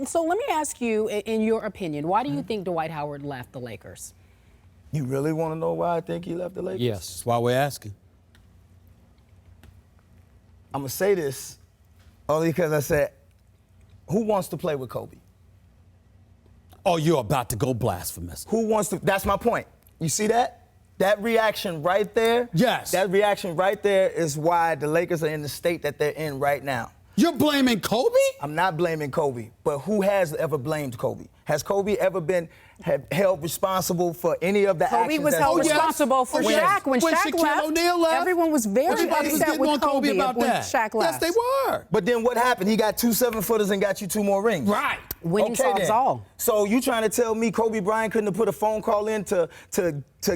So let me ask you, in your opinion, why do you think Dwight Howard left the Lakers? You really want to know why I think he left the Lakers? Yes, that's why we're asking. I'm going to say this only because I said, who wants to play with Kobe? Oh, you're about to go blasphemous. Who wants to? That's my point. You see that? That reaction right there? Yes. That reaction right there is why the Lakers are in the state that they're in right now. You're blaming Kobe? I'm not blaming Kobe, but who has ever blamed Kobe? Has Kobe ever been held responsible for any of the actions? Kobe was held responsible for Shaq. When Shaq left, O'Neal left, everyone was very upset with Kobe about when that. Shaq left. Yes, they were. But then what happened? He got 2 7-footers and got you 2 more rings. Right. Winning solves then. all. So you trying to tell me Kobe Bryant couldn't have put a phone call in to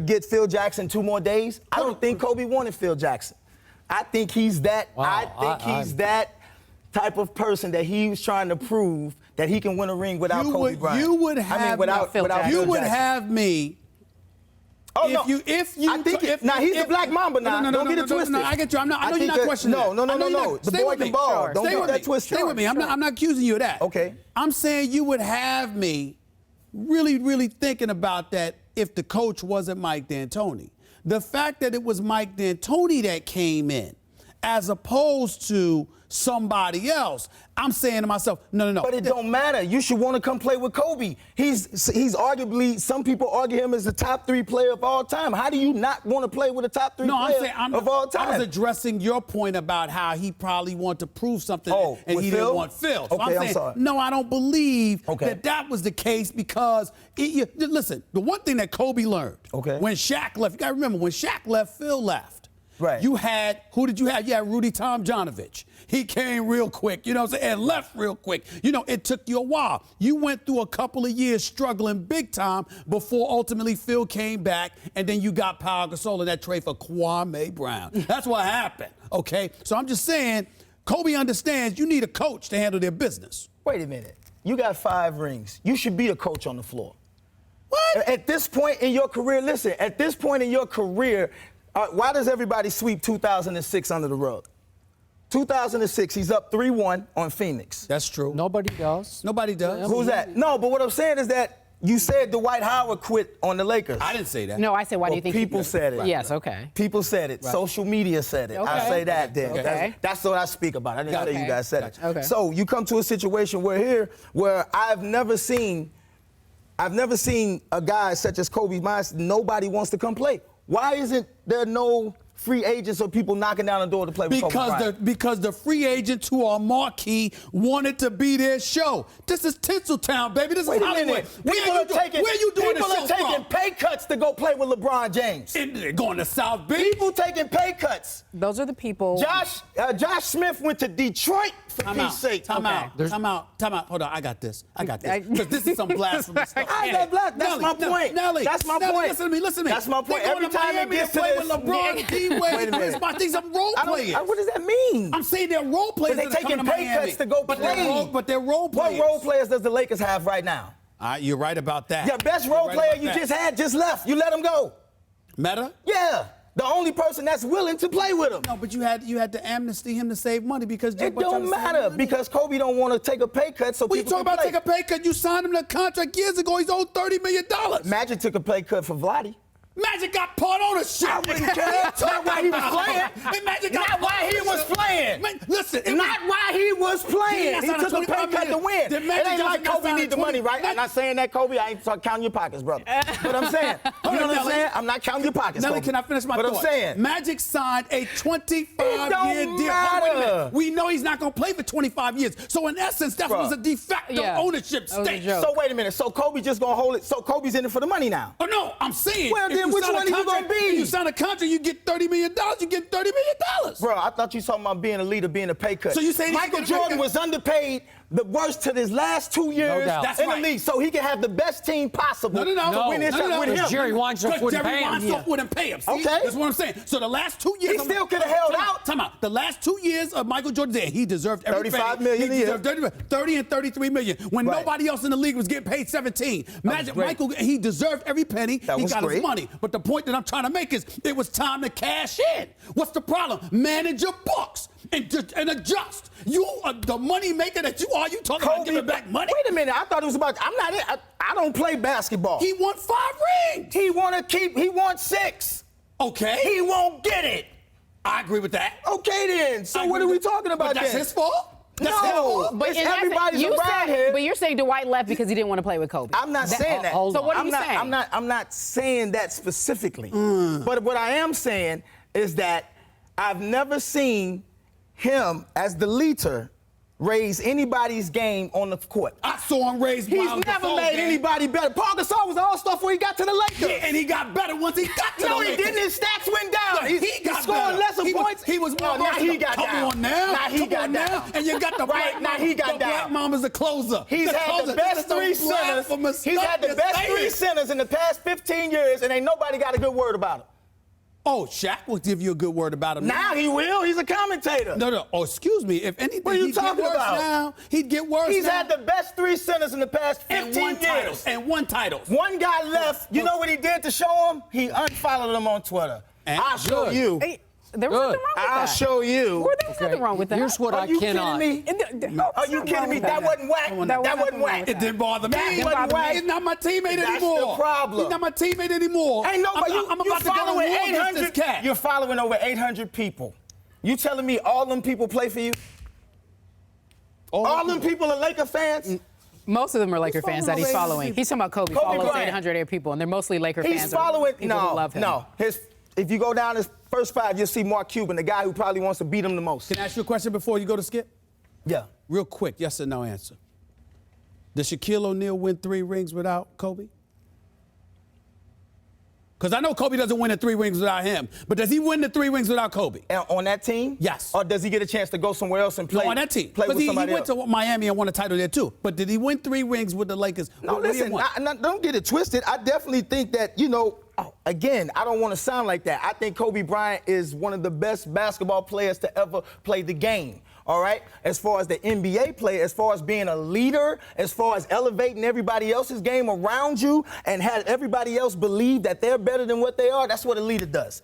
get Phil Jackson 2 more days? I don't think Kobe wanted Phil Jackson. I think he's that. Wow, I think he's that type of person that he was trying to prove that he can win a ring without Kobe Bryant. You would have without Phil Jackson. You would have me. Oh, if you, I think now he's the Black Mamba now. Don't get it twisted. No, I get you. I know you're not questioning that. No. The boy can ball. Don't get that twisted. Stay with me. I'm not accusing you of that. Okay. I'm saying you would have me really, really thinking about that if the coach wasn't Mike D'Antoni. The fact that it was Mike D'Antoni that came in, as opposed to somebody else, I'm saying to myself, no. But it don't matter. You should want to come play with Kobe. He's arguably, some people argue him as the top 3 player of all time. How do you not want to play with a top 3 player of all time? I was addressing your point about how he probably wanted to prove something and he didn't want Phil. So Okay, I'm saying, sorry. no, I don't believe that was the case because, listen, the one thing that Kobe learned when Shaq left, you got to remember, when Shaq left, Phil left. Right. You had, who did you have? You had Rudy Tomjanovich. He came real quick, you know what I'm saying, and left real quick. You know, it took you a while. You went through a couple of years struggling big time before ultimately Phil came back, and then you got Pau Gasol in that trade for Kwame Brown. That's what happened, okay? So I'm just saying, Kobe understands you need a coach to handle their business. Wait a minute. You got 5 rings. You should be a coach on the floor. What? At this point in your career, listen, at this point in your career, why does everybody sweep 2006 under the rug? 2006, he's up 3-1 on Phoenix. That's true. Nobody does. Nobody does. Who's that? No, but what I'm saying is that you said Dwight Howard quit on the Lakers. I didn't say that. No, I said, why do you think people said it? Yes, okay. People said it. Right. Social media said it. I say that then. Okay. That's what I speak about. I didn't say you guys said it. Okay. So you come to a situation where I've never seen a guy such as Kobe Bryant, nobody wants to come play. Why isn't there no free agents or people knocking down the door to play with Kobe Bryant? Because the free agents who are marquee wanted to be their show. This is Tinseltown, baby. This is Hollywood. Where are you doing the show People are taking pay cuts to go play with LeBron James. And they're going to South Beach. People taking pay cuts. Those are the people. Josh Smith went to Detroit for peace sake. Time out. Hold on, I got this. Because this is some blasphemous stuff. That's my point. Nelly, that's my point. Listen to me. That's my point. Every time it gets to play with LeBron, Wait a minute. I think some role players. What does that mean? I'm saying they're role players. But they're taking pay cuts to go play. But they're role players. What role players does the Lakers have right now? You're right about that. Your best role player you just left. You let him go. Meta? Yeah. The only person that's willing to play with him. No, but you had to amnesty him to save money because it don't matter because Kobe don't want to take a pay cut. So you talk about take a pay cut? You signed him to a contract years ago. He's owed $30 million. Magic took a pay cut for Vladdy. Magic got part ownership. I wouldn't care. Not while he was playing. Not while he was playing. Listen, not while he was playing. He took a pay cut to win. It ain't like Kobe need the money, right? I'm not saying that, Kobe. I ain't counting your pockets, brother. But I'm saying, you know what I'm saying? I'm not counting your pockets, Nelly, Kobe. can I finish my thought? But I'm saying, Magic signed a 25-year deal. Matter. Wait a minute. We know he's not going to play for 25 years. So in essence, that was a de facto ownership stake. So wait a minute. So Kobe just going to hold it. So Kobe's in it for the money now. Oh, no. I'm saying. Well, then which one are you going to be? If you sign a contract, you get $30 million. You get $30 million. Bro, I thought you were talking about being a leader, being a pay cut. So you saying Michael Jordan was underpaid the worst to his last 2 years in the league, so he can have the best team possible to win this up with him. Jerry Weinstock wouldn't pay him. See? Okay. That's what I'm saying. So the last 2 years... He still could have held out. Time out. The last 2 years of Michael Jordan's there, he deserved every $35 million He deserved 30 and $33 million. When nobody else in the league was getting paid 17. Magic Michael, he deserved every penny. He got his money. But the point that I'm trying to make is it was time to cash in. What's the problem? Manage your books. and adjust. You are the money maker that you are. You talking about giving back money? Wait a minute. I thought it was about. I'm not. I don't play basketball. He won 5 rings. He won 6. Okay. He won't get it. I agree with that. Okay then. So what are we talking about? But that's then? his fault. That's his No, fault. but everybody's around here. But you're saying Dwight left because he didn't want to play with Kobe. I'm not saying that. So what are you saying? I'm not saying that specifically. But what I am saying is that I've never seen him as the leader raise anybody's game on the court. I saw him raise He's Miles never Gasol's made game. anybody better. Paul Gasol was all stuff before he got to the Lakers. Yeah, and he got better once he got to the No, Lakers. he didn't. His stats went down. No, He's got scoring better. lesser points. He was more now he got Come down. on now. Now he Come got on down. now. And you got the Right, black now mama. he got the down. black mama's a closer. He's had the best 3 centers. He's had the best 3 centers in the past 15 years, and ain't nobody got a good word about him. Oh, Shaq will give you a good word about him. Now he will. He's a commentator. No. Oh, excuse me. If anything, What are you he'd get talking worse about? now. He'd get worse He's now. had the best 3 centers in the past 15 and one title. years. And one title. One guy left. You know what he did to show him? He unfollowed him on Twitter. And I'll show good. you. Hey, there was nothing wrong with that. I'll show you. Well, there was nothing wrong with that. Here's what Are I you cannot. kidding me? Are you kidding me? That wasn't whack. That wasn't whack. It didn't bother me. That wasn't whack. He's not my teammate That's anymore. the problem. He's not my teammate anymore. Ain't nobody. I'm you about to go to following war against 800. this cat. You're following over 800 people. You telling me all them people play for you? All them people are Laker fans? Most of them are Laker fans that he's following. He's talking about Kobe. Kobe Follows Bryant. 800 people, and they're mostly Laker fans. He's or following. people who love him. No. If you go down his first 5, you'll see Mark Cuban, the guy who probably wants to beat him the most. Can I ask you a question before you go to Skip? Yeah. Real quick, yes or no answer. Did Shaquille O'Neal win 3 rings without Kobe? Because I know Kobe doesn't win the 3 rings without him, but does he win the 3 rings without Kobe? On that team? Yes. Or does he get a chance to go somewhere else and play? No, on that team. Play with Because somebody he went else? to Miami and won a title there too. But did he win 3 rings with the Lakers? No, What did he listen, win? don't get it twisted. I definitely think that, again, I don't want to sound like that. I think Kobe Bryant is one of the best basketball players to ever play the game. All right? As far as the NBA player, as far as being a leader, as far as elevating everybody else's game around you and have everybody else believe that they're better than what they are, that's what a leader does.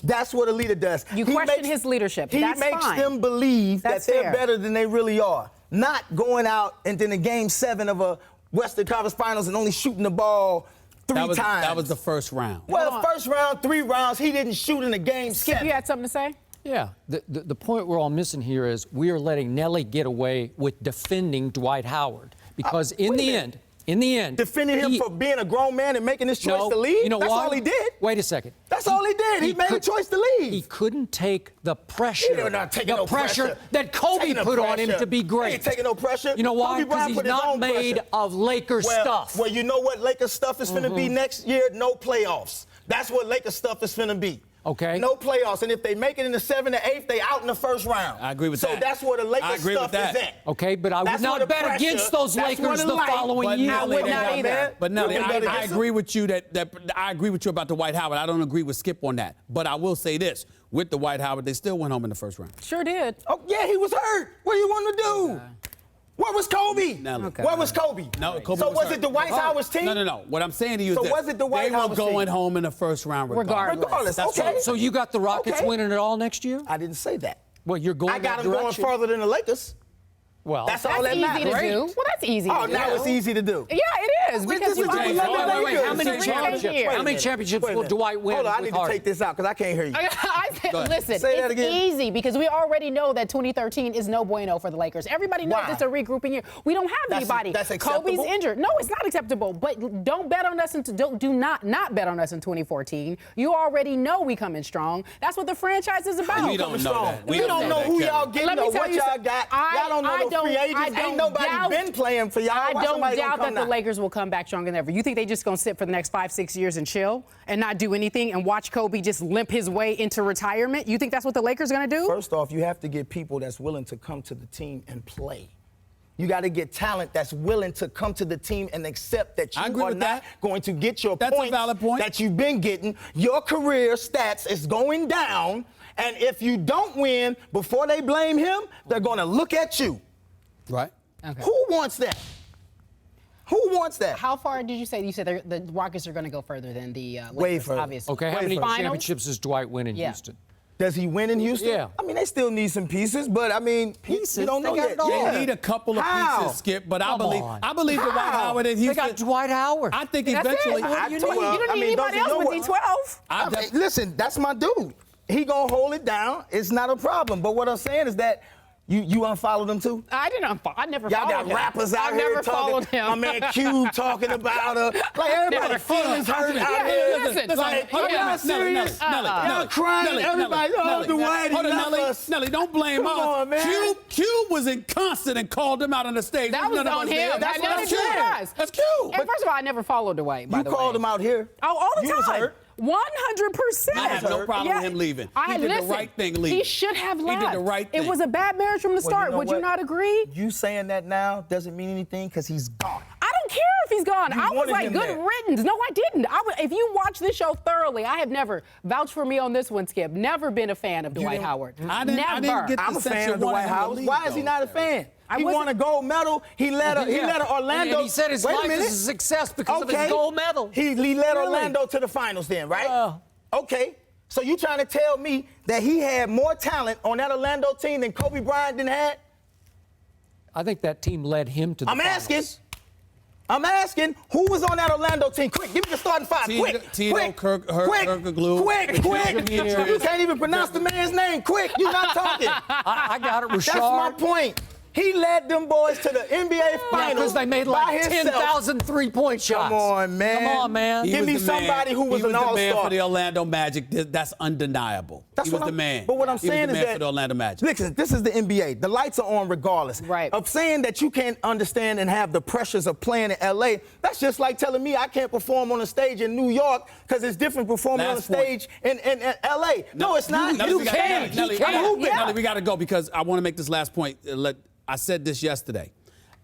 That's what a leader does. You question his leadership. He That's makes fine. them believe That's that they're fair. better than they really are. Not going out and then in Game 7 of a Western Conference Finals and only shooting the ball 3 times. That was the first round. Well, the first round, 3 rounds, he didn't shoot in the Game 7. You had something to say? Yeah, the point we're all missing here is we are letting Nelly get away with defending Dwight Howard because in wait a the minute. end, Defending him for being a grown man and making his choice to leave? You know That's why? all he did. Wait a second. That's all he did. He made a choice to leave. He couldn't take the pressure. He not taking no pressure that Kobe Taking no put on him pressure. to be great. He ain't taking no pressure. You know why? Kobe Because Bryant he's put his not own made pressure. of Laker stuff. Well, you know what Lakers stuff is finna be next year? No playoffs. That's what Lakers stuff is finna be. Okay. No playoffs. And if they make it in the 7th or 8th, they out in the first round. I agree with so that. So that's where the Lakers stuff is at. Okay, but I would That's where not the bet pressure- against those that's where Lakers the the light- following But year. Nelly, would not either. But Nelly, You would bet I against agree with you that I agree with you about the Dwight Howard. I don't agree with Skip on that. But I will say this: with the Dwight Howard, they still went home in the first round. Sure did. Oh, yeah, he was hurt. What do you want to do? Where was Kobe? Nelly. Okay. Where was Kobe? No, Kobe So was hurt. it Dwight Howard's team? No. What I'm saying to you is So this. was it Dwight They were Howard's going team? home in the first round Regardless. That's okay. right. So you got the Rockets Okay. winning it all next year? I didn't say that. Well, you're going I got that him going direction. further than the Lakers. Well, That's all That's that easy matters. to do. Well, that's easy Oh, to do. now it's easy to do. Yeah, it is. Wait, Because this you is already James love the Harden. Lakers. How many It's a great championships? year. How many championships Wait a will minute. Dwight win? Hold on, I with need to Harden? take this out because I can't hear you. I said, ahead. listen, Say that it's again. easy because we already know that 2013 is no bueno for the Lakers. Everybody knows Why? it's a regrouping year. We don't have That's- anybody. that's Kobe's acceptable? injured. No, it's not acceptable. But don't bet on us. Do not bet on us in 2014. You already know we coming strong. That's what the franchise is about. We don't know that. We don't know who y'all getting Let me or tell what you y'all something. got. I- Y'all don't know I no don't- free I agents. don't Ain't nobody doubt- been playing for y'all. I Why don't somebody gonna doubt come that the now? Lakers will come back stronger than ever. You think they just gonna sit for the next 5-6 years and chill and not do anything and watch Kobe just limp his way into retirement? You think that's what the Lakers gonna do? First off, you have to get people that's willing to come to the team and play. You got to get talent that's willing to come to the team and accept that you I agree are with not that. going to get your That's a points valid point. that you've been getting. Your career stats is going down, and if you don't win before they blame him, they're going to look at you. Right. Okay. Who wants that? Who wants that? How far did you say? You said the Rockets are going to go further than the Lakers, Way further. obviously. Okay, how Wait many for it. Finals? championships does Dwight win in Yeah. Houston? Does he win in Houston? Yeah. I mean, they still need some pieces, but I mean, Pieces? you don't They know got yet. it all. They need a couple of How? pieces, Skip, but I Come believe on. Dwight Howard in They Houston. got Dwight Howard. I think That's eventually. it. What do you need? You Well, don't I need mean, anybody those are else your with words. D12. Listen, that's my dude. He gonna hold it down. It's not a problem. But what I'm saying is that you unfollowed him too. I didn't unfollow. I never Y'all followed got him. rappers out I here never talking. followed him. My man Q talking about her. Like everybody Never. feelings hurt Yeah, out yeah, here. listen, Like, hold on, y'all Nelly, serious? Nelly, Y'all crying. Everybody, Dwight, Hold he on, left Nelly. us. Nelly, don't blame Come us. on, man. Q was in constant and called him out on the stage. That was None of on us him. there. That That's nothing to do with us. That's cute. And first of all, I never followed Dwight, by You the way. called him out here. Oh, all the You was time. hurt. 100%. I have no problem with him leaving. He did the right thing leaving. He should have He left. did the right thing. It was a bad marriage from the start. know Would you what? not agree? You saying that now doesn't mean anything because he's gone. I don't care if he's gone. You I was wanted like, him good there. riddance. No, I didn't. If you watch this show thoroughly, I have never, vouch for me on this one, Skip, never been a fan of Dwight didn't- Howard. I didn't get I'm the a sense fan you of wanted Dwight him to Howard. leave, Why is he though. not a fan? I He wasn't- won a gold medal. He led Orlando. And he said his Wait life minute. is a success because of Okay. his gold medal. He led Orlando to the finals then, right? Okay. So you trying to tell me that he had more talent on that Orlando team than Kobe Bryant didn't have? I think that team led him to the finals. I'm asking who was on that Orlando team. Quick, give me the starting five. Quick, Tito quick, Kirkglue. quick. You can't even pronounce the man's name. Quick, you're not talking. I got it, Rashard. That's my point. He led them boys to the NBA Finals Because they made by like himself. 10,000 three-point shots. Come on, man. Come on, man. He Give was me the man. somebody who was He an the man all-star. for the Orlando Magic. That's undeniable. That's he was what the I'm- man. But what I'm saying he was the is man that for the Orlando Magic. Listen, this is the NBA. The lights are on regardless. Right. Of saying that you can't understand and have the pressures of playing in LA, that's just like telling me I can't perform on a stage in New York because it's different performing Last on a stage in LA. No, it's not. Nelly, You we can. Nelly, I'm hooping. Nelly, we got to go because I want to make this last point. I said this yesterday.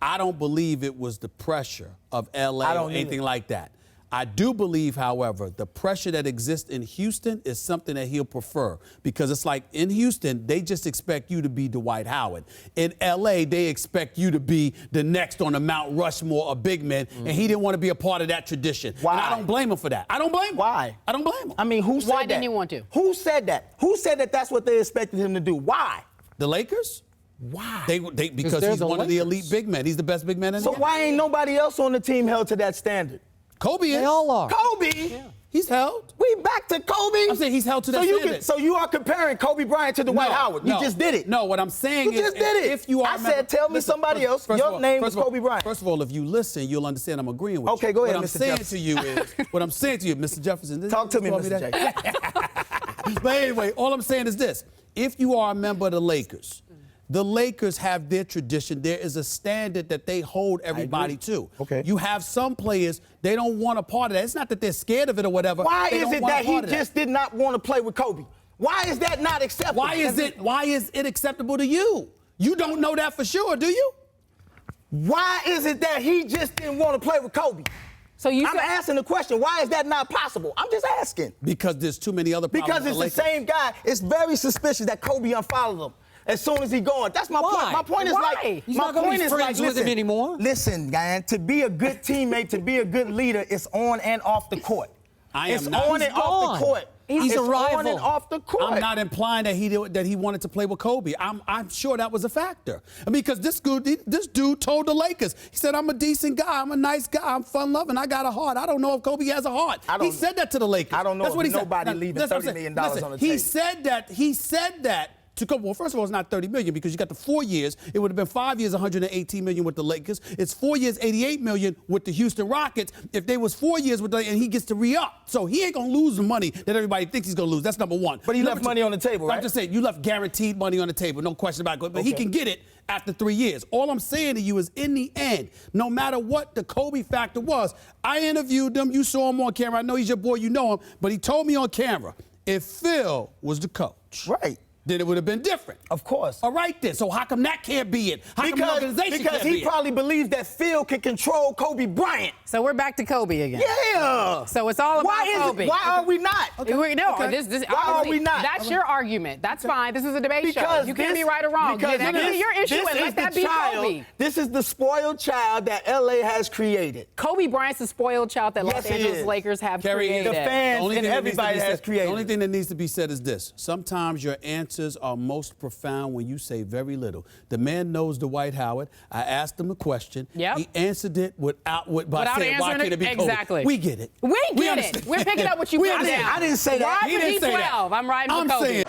I don't believe it was the pressure of LA I or don't anything either. like that. I do believe, however, the pressure that exists in Houston is something that he'll prefer because it's like in Houston, they just expect you to be Dwight Howard. In LA, they expect you to be the next on the Mount Rushmore of big men, and he didn't want to be a part of that tradition. Why? And I don't blame him for that. I don't blame him. Why? I don't blame him. I mean, who said that? Why didn't he want to? Who said that? Who said that that's what they expected him to do? Why? The Lakers? Why? Because they're he's the one of the Lakers. elite big men. He's the best big man in the So game. why ain't nobody else on the team held to that standard? Kobe is. They all are. Kobe? He's held. We back to Kobe? I'm saying he's held to that standard. So you are comparing Kobe Bryant to Dwight Howard. You just did it. No, what I'm saying You is just did it. if you are I said, tell me somebody else. first Your of all- name first was of all- Kobe Bryant. First of all, if you listen, you'll understand I'm agreeing with you. Okay, go ahead, what Mr. I'm saying Jefferson. to you is, what I'm saying to you, Mr. Jefferson. Talk to me, call Mr. that? J. But anyway, all I'm saying is this. If you are a member of the Lakers have their tradition. There is a standard that they hold everybody to. Okay. You have some players, they don't want a part of that. It's not that they're scared of it or whatever. Why They is don't it want a that he part of just did not want to play with Kobe? Why is that not acceptable? Why is it acceptable to you? You don't know that for sure, do you? Why is it that he just didn't want to play with Kobe? So you I'm said, asking the question. Why is that not possible? I'm just asking. Because there's too many other problems. Because it's with the Lakers. same guy. It's very suspicious that Kobe unfollowed him as soon as he gone. That's my Why? point. My point is Why? like, He's my not gonna point be is friends like, with him anymore. Listen, man, to be a good teammate, to be a good leader, it's on and off the court. It's not. on He's and off gone. the court. He's it's a on rival. and off the court. I'm not implying that he wanted to play with Kobe. I'm sure that was a factor. I mean, because this dude told the Lakers, he said, "I'm a decent guy. I'm a nice guy. I'm fun-loving. I got a heart. I don't know if Kobe has a heart." He said that to the Lakers. I don't know That's if what he nobody said. leaving That's what I'm $30 saying. million Listen, on the He table. said that to Kobe. Well, first of all, it's not $30 million because you got the 4 years. It would have been 5 years, $118 million with the Lakers. It's 4 years, $88 million with the Houston Rockets. If they was 4 years with the, and he gets to re-up, so he ain't gonna lose the money that everybody thinks he's gonna lose. That's number one. But he left money on the table, right? I'm just saying, you left guaranteed money on the table, no question about it. But he Okay. can get it after 3 years. All I'm saying to you is, in the end, no matter what the Kobe factor was, I interviewed him. You saw him on camera. I know he's your boy. You know him. But he told me on camera, if Phil was the coach, Right. then it would have been different. Of course. All right then. So how come that can't be it? How come the organization because can't be he it? probably believes that Phil can control Kobe Bryant. So we're back to Kobe again. Yeah. So it's all about Kobe. Why are we not? No, Okay. this Why are we not? That's your argument. That's fine. This is a debate show. You can't be right or wrong. Because That can be your issue, this and is let that the be child, Kobe. This is the spoiled child that LA has created. Kobe Bryant's the spoiled child that Yes, Los he Angeles is. Lakers have Kerry, created. The fans only and thing that needs to everybody be has said- created. The only thing that needs to be said is this. Sometimes your answers are most profound when you say very little. The man knows Dwight Howard. I asked him a question. Yep. He answered it by Without saying, why answering can't it be Kobe? exactly. We get it. We get it. understand. We're picking up what you We put understand. down. I didn't say that. Ride He for didn't say that. D12. I'm riding for I'm Kobe. saying